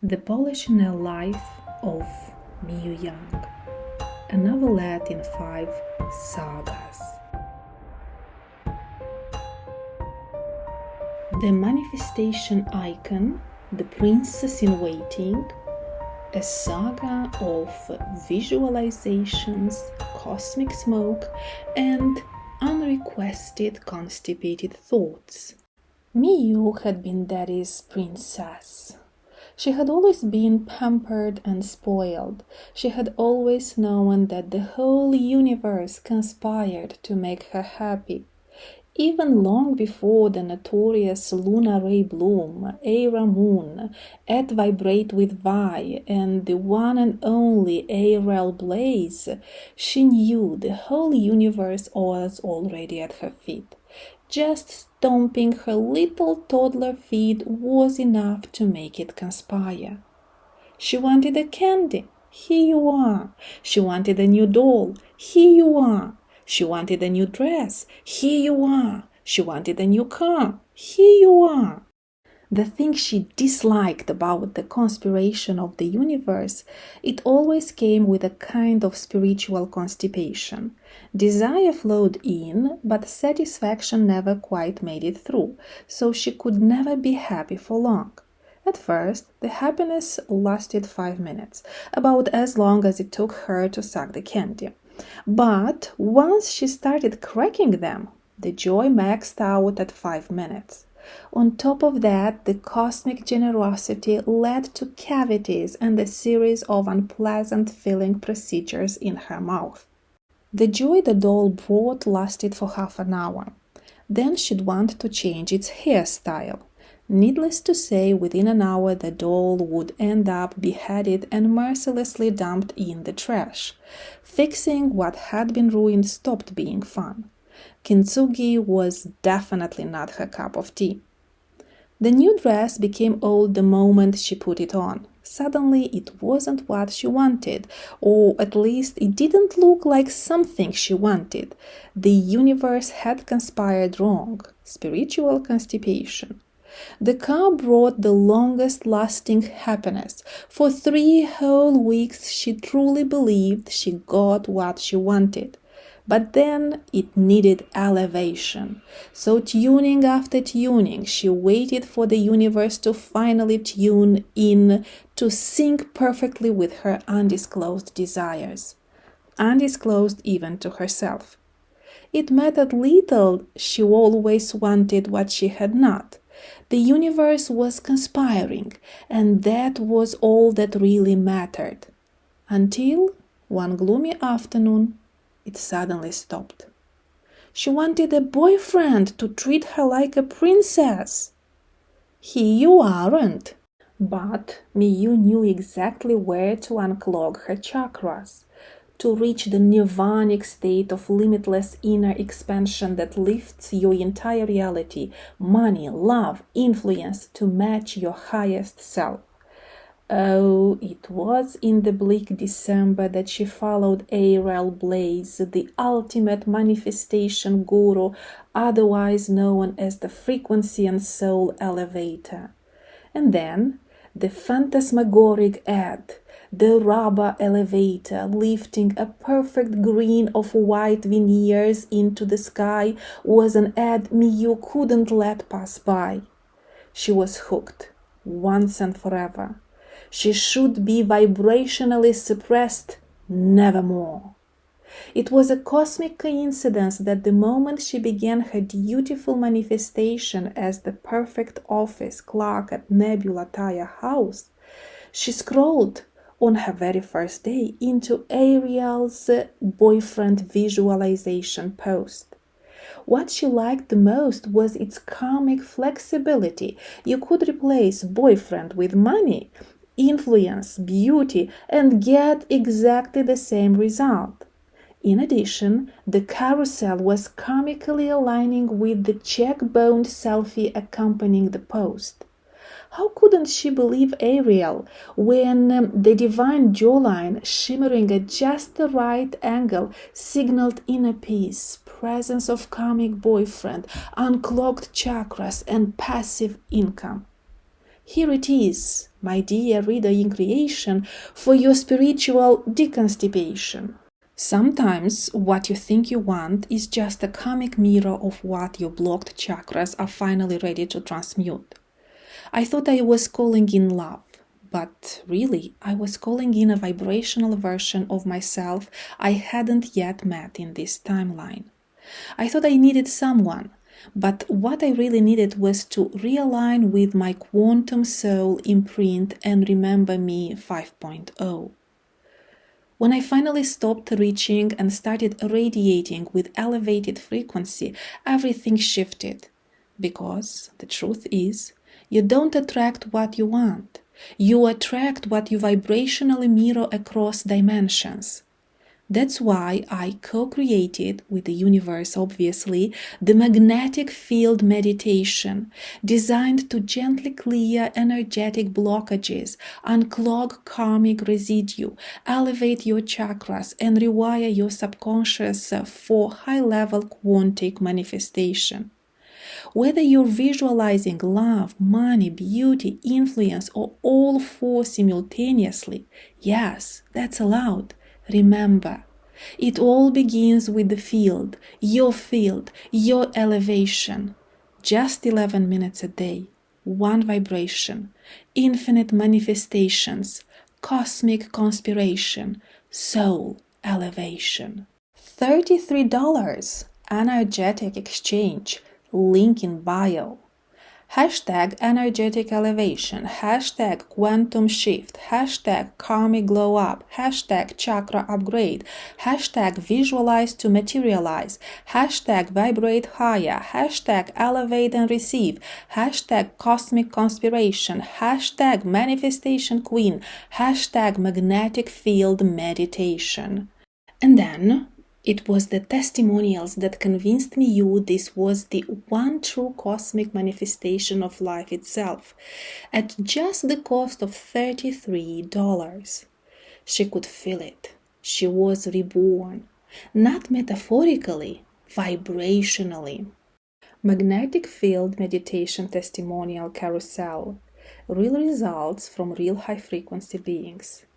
The Polychinelle Life of Meeyou, a novelette in 5 sagas. The manifestation icon, the Princess-in-Waiting, a saga of visualizations, cosmic smoke, and unrequested constipated thoughts. Meeyou had been Daddy's princess. She had always been pampered and spoiled. She had always known that the whole universe conspired to make her happy. Even long before the notorious lunar ray bloom, Aira moon, at vibrate with Vi, and the one and only Aerial blaze, she knew the whole universe was already at her feet. Just stomping her little toddler feet was enough to make it conspire. She wanted a candy. Here you are. She wanted a new doll. Here you are. She wanted a new dress. Here you are. She wanted a new car. Here you are. The thing she disliked about the conspiration of the universe, it always came with a kind of spiritual constipation. Desire flowed in, but satisfaction never quite made it through, so she could never be happy for long. At first, the happiness lasted 5 minutes, about as long as it took her to suck the candy. But once she started cracking them, the joy maxed out at 5 minutes. On top of that, the cosmic generosity led to cavities and a series of unpleasant filling procedures in her mouth. The joy the doll brought lasted for half an hour. Then she'd want to change its hairstyle. Needless to say, within an hour the doll would end up beheaded and mercilessly dumped in the trash. Fixing what had been ruined stopped being fun. Kintsugi was definitely not her cup of tea. The new dress became old the moment she put it on. Suddenly it wasn't what she wanted, or at least it didn't look like something she wanted. The universe had conspired wrong. Spiritual constipation. The car brought the longest-lasting happiness. For 3 whole weeks she truly believed she got what she wanted. But then it needed elevation. So tuning after tuning, she waited for the universe to finally tune in to sync perfectly with her undisclosed desires. Undisclosed even to herself. It mattered little she always wanted what she had not. The universe was conspiring, and that was all that really mattered. Until, one gloomy afternoon, it suddenly stopped. She wanted a boyfriend to treat her like a princess. Here you aren't. But Meeyou knew exactly where to unclog her chakras, to reach the nirvanic state of limitless inner expansion that lifts your entire reality, money, love, influence to match your highest self. Oh, it was in the bleak December that she followed Aerial Blaze, the ultimate manifestation guru, otherwise known as the frequency and soul elevator. And then the phantasmagoric ad, the rubber elevator lifting a perfect green of white veneers into the sky, was an ad Meeyou couldn't let pass by. She was hooked, once and forever. She should be vibrationally suppressed, nevermore. It was a cosmic coincidence that the moment she began her dutiful manifestation as the perfect office clerk at Nebula Tire House, she scrolled on her very first day into Ariel's boyfriend visualization post. What she liked the most was its karmic flexibility. You could replace boyfriend with money, influence, beauty, and get exactly the same result. In addition, the carousel was karmically aligning with the cheekbone selfie accompanying the post. How couldn't she believe Ariel when the divine jawline, shimmering at just the right angle, signaled inner peace, presence of karmic boyfriend, unclogged chakras, and passive income? Here it is, my dear reader in creation, for your spiritual deconstipation. Sometimes what you think you want is just a comic mirror of what your blocked chakras are finally ready to transmute. I thought I was calling in love, but really I was calling in a vibrational version of myself I hadn't yet met in this timeline. I thought I needed someone, but what I really needed was to realign with my quantum soul imprint and remember me 5.0. When I finally stopped reaching and started radiating with elevated frequency, everything shifted. Because the truth is, you don't attract what you want. You attract what you vibrationally mirror across dimensions. That's why I co-created with the universe, obviously, the magnetic field meditation, designed to gently clear energetic blockages, unclog karmic residue, elevate your chakras, and rewire your subconscious for high-level quantic manifestation. Whether you're visualizing love, money, beauty, influence, or all four simultaneously, yes, that's allowed. Remember, it all begins with the field, your elevation. Just 11 minutes a day, one vibration, infinite manifestations, cosmic conspiration, soul elevation. $33, energetic exchange, link in bio. Hashtag energetic elevation, hashtag quantum shift, hashtag karmic glow up, hashtag chakra upgrade, hashtag visualize to materialize, hashtag vibrate higher, hashtag elevate and receive, hashtag cosmic conspiration, hashtag manifestation queen, hashtag magnetic field meditation. And then it was the testimonials that convinced Meeyou this was the one true cosmic manifestation of life itself, at just the cost of $33. She could feel it. She was reborn, not metaphorically, vibrationally. Magnetic Field Meditation Testimonial Carousel. Real results from real high-frequency beings.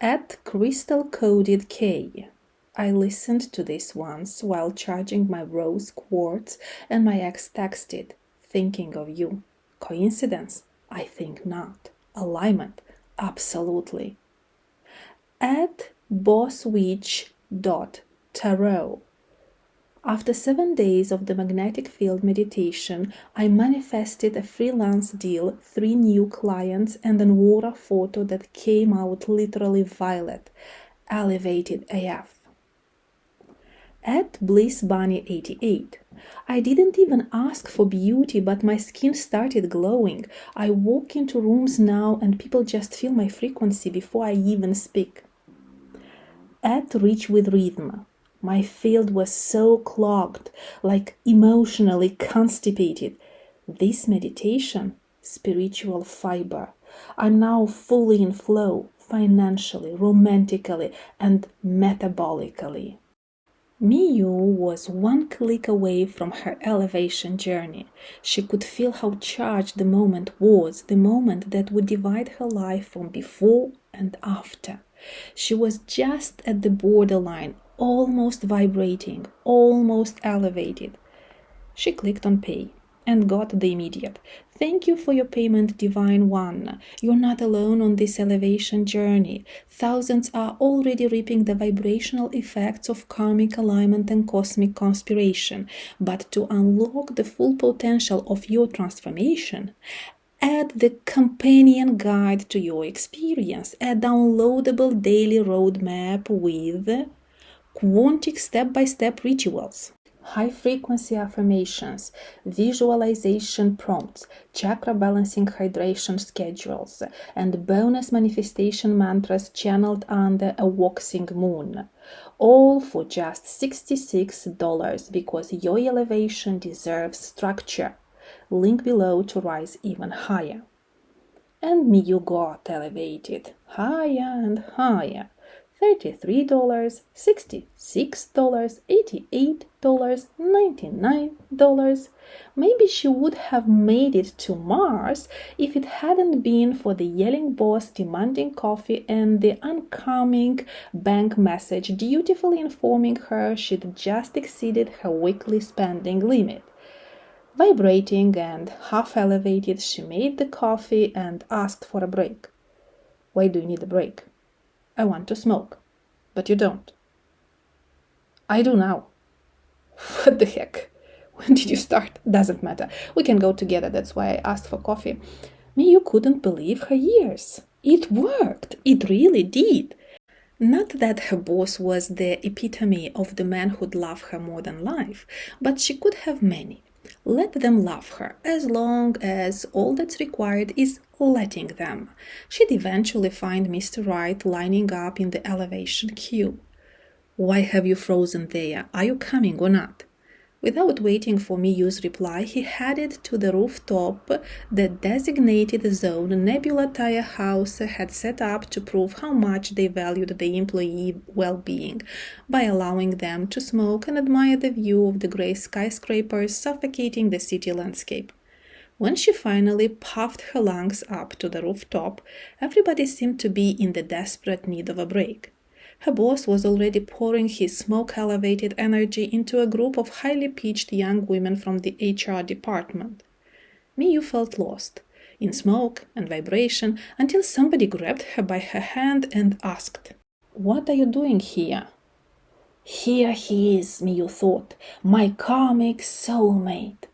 At Crystal Coded K. I listened to this once while charging my rose quartz, and my ex texted, thinking of you. Coincidence? I think not. Alignment? Absolutely. At bosswitch.tarot. After 7 days of the magnetic field meditation, I manifested a freelance deal, 3 new clients, and an aura photo that came out literally violet. Elevated AF. At BlissBunny88. I didn't even ask for beauty, but my skin started glowing. I walk into rooms now and people just feel my frequency before I even speak. At Rich with Rhythm. My field was so clogged, like emotionally constipated. This meditation, spiritual fiber. I'm now fully in flow, financially, romantically, and metabolically. Meeyou was one click away from her elevation journey. She could feel how charged the moment was, the moment that would divide her life from before and after. She was just at the borderline, almost vibrating, almost elevated. She clicked on pay and got the immediate, "Thank you for your payment, Divine One. You're not alone on this elevation journey. Thousands are already reaping the vibrational effects of karmic alignment and cosmic conspiration. But to unlock the full potential of your transformation, add the companion guide to your experience, a downloadable daily roadmap with quantic step-by-step rituals, high-frequency affirmations, visualization prompts, chakra balancing hydration schedules, and bonus manifestation mantras channeled under a waxing moon. All for just $66 because your elevation deserves structure. Link below to rise even higher." And Meeyou got elevated, higher and higher. $33, $66, $88, $99. Maybe she would have made it to Mars if it hadn't been for the yelling boss demanding coffee and the oncoming bank message dutifully informing her she'd just exceeded her weekly spending limit. Vibrating and half-elevated, she made the coffee and asked for a break. "Why do you need a break?" "I want to smoke." "But you don't." "I do now." "What the heck? When did you start?" "Doesn't matter. We can go together. That's why I asked for coffee." Meeyou couldn't believe her ears. It worked. It really did. Not that her boss was the epitome of the man who'd love her more than life, but she could have many. Let them love her, as long as all that's required is letting them. She'd eventually find Mr. Right lining up in the elevation queue. "Why have you frozen there? Are you coming or not?" Without waiting for Meeyou's reply, he headed to the rooftop, the designated zone Nebula Tire House had set up to prove how much they valued the employee well-being by allowing them to smoke and admire the view of the gray skyscrapers suffocating the city landscape. When she finally puffed her lungs up to the rooftop, everybody seemed to be in the desperate need of a break. Her boss was already pouring his smoke-elevated energy into a group of highly pitched young women from the HR department. Meeyou felt lost in smoke and vibration until somebody grabbed her by her hand and asked, "What are you doing here?" Here he is, Meeyou thought, my karmic soulmate.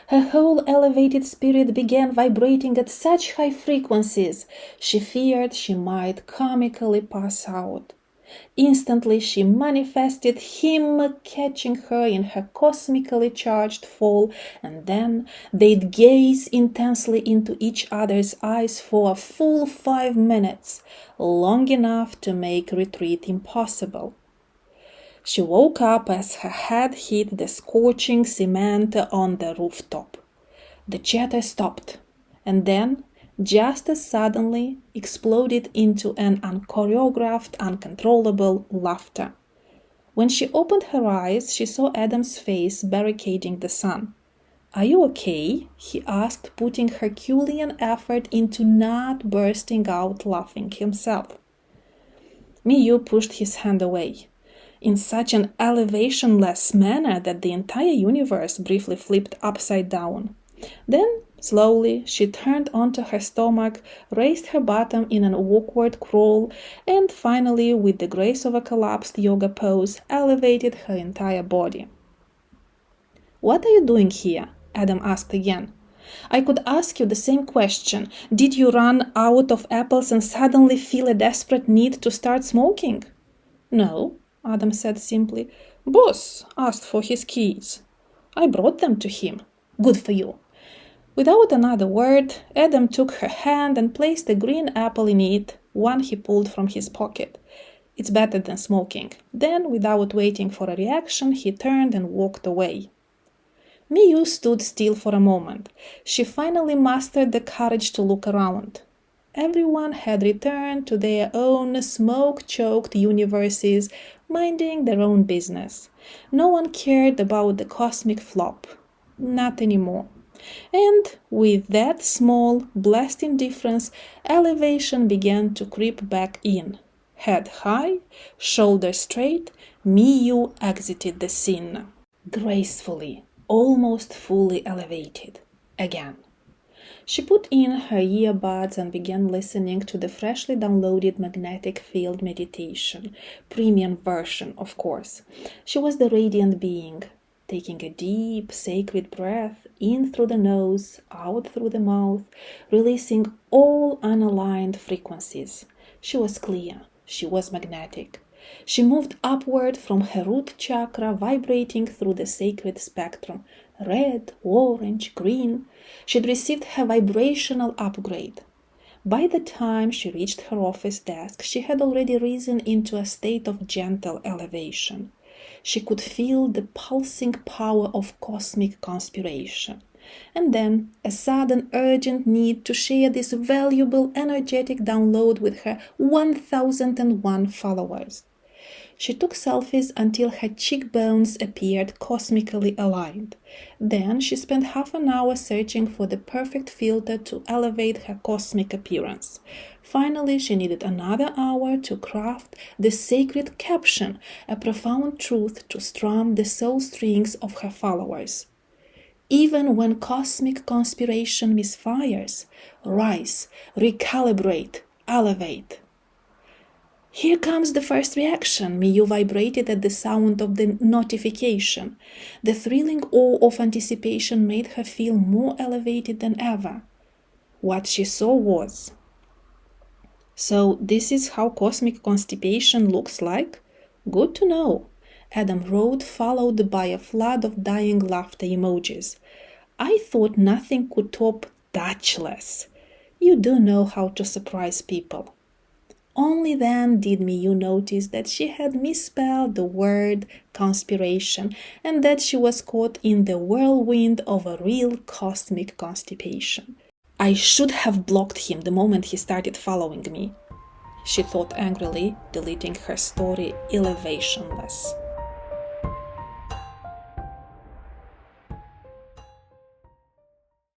Her whole elevated spirit began vibrating at such high frequencies, she feared she might karmically pass out. Instantly she manifested him catching her in her cosmically charged fall, and then they'd gaze intensely into each other's eyes for a full 5 minutes, long enough to make retreat impossible. She woke up as her head hit the scorching cement on the rooftop. The chatter stopped, and then, just as suddenly, exploded into an unchoreographed, uncontrollable laughter. When she opened her eyes, she saw Adam's face barricading the sun. "Are you okay?" he asked, putting Herculean effort into not bursting out laughing himself. Meeyou pushed his hand away, in such an elevationless manner that the entire universe briefly flipped upside down. Then, slowly, she turned onto her stomach, raised her bottom in an awkward crawl, and finally, with the grace of a collapsed yoga pose, elevated her entire body. "What are you doing here?" Adam asked again. "I could ask you the same question. Did you run out of apples and suddenly feel a desperate need to start smoking?" "No," Adam said simply. "Boss asked for his keys. I brought them to him." "Good for you." Without another word, Adam took her hand and placed a green apple in it, one he pulled from his pocket. "It's better than smoking." Then, without waiting for a reaction, he turned and walked away. Meeyou stood still for a moment. She finally mustered the courage to look around. Everyone had returned to their own smoke-choked universes, minding their own business. No one cared about the cosmic flop. Not anymore. And with that small, blessed indifference, elevation began to creep back in. Head high, shoulders straight, Meeyou exited the scene. Gracefully, almost fully elevated. Again. She put in her earbuds and began listening to the freshly downloaded magnetic field meditation, premium version, of course. She was the radiant being, taking a deep, sacred breath in through the nose, out through the mouth, releasing all unaligned frequencies. She was clear. She was magnetic. She moved upward from her root chakra, vibrating through the sacred spectrum, red, orange, green. She'd received her vibrational upgrade. By the time she reached her office desk, she had already risen into a state of gentle elevation. She could feel the pulsing power of cosmic conspiration. and then a sudden urgent need to share this valuable energetic download with her 1001 followers. She took selfies until her cheekbones appeared cosmically aligned. Then she spent half an hour searching for the perfect filter to elevate her cosmic appearance. Finally, she needed another hour to craft the sacred caption, a profound truth to strum the soul strings of her followers. Even when cosmic conspiration misfires, rise, recalibrate, elevate. Here comes the first reaction. Meeyou vibrated at the sound of the notification. The thrilling awe of anticipation made her feel more elevated than ever. What she saw was... So this is how cosmic constipation looks like? Good to know. Adam wrote, followed by a flood of dying laughter emojis. I thought nothing could top Dutchless. You do know how to surprise people. Only then did Meeyou notice that she had misspelled the word conspiration and that she was caught in the whirlwind of a real cosmic constipation. I should have blocked him the moment he started following me, she thought angrily, deleting her story elevationless.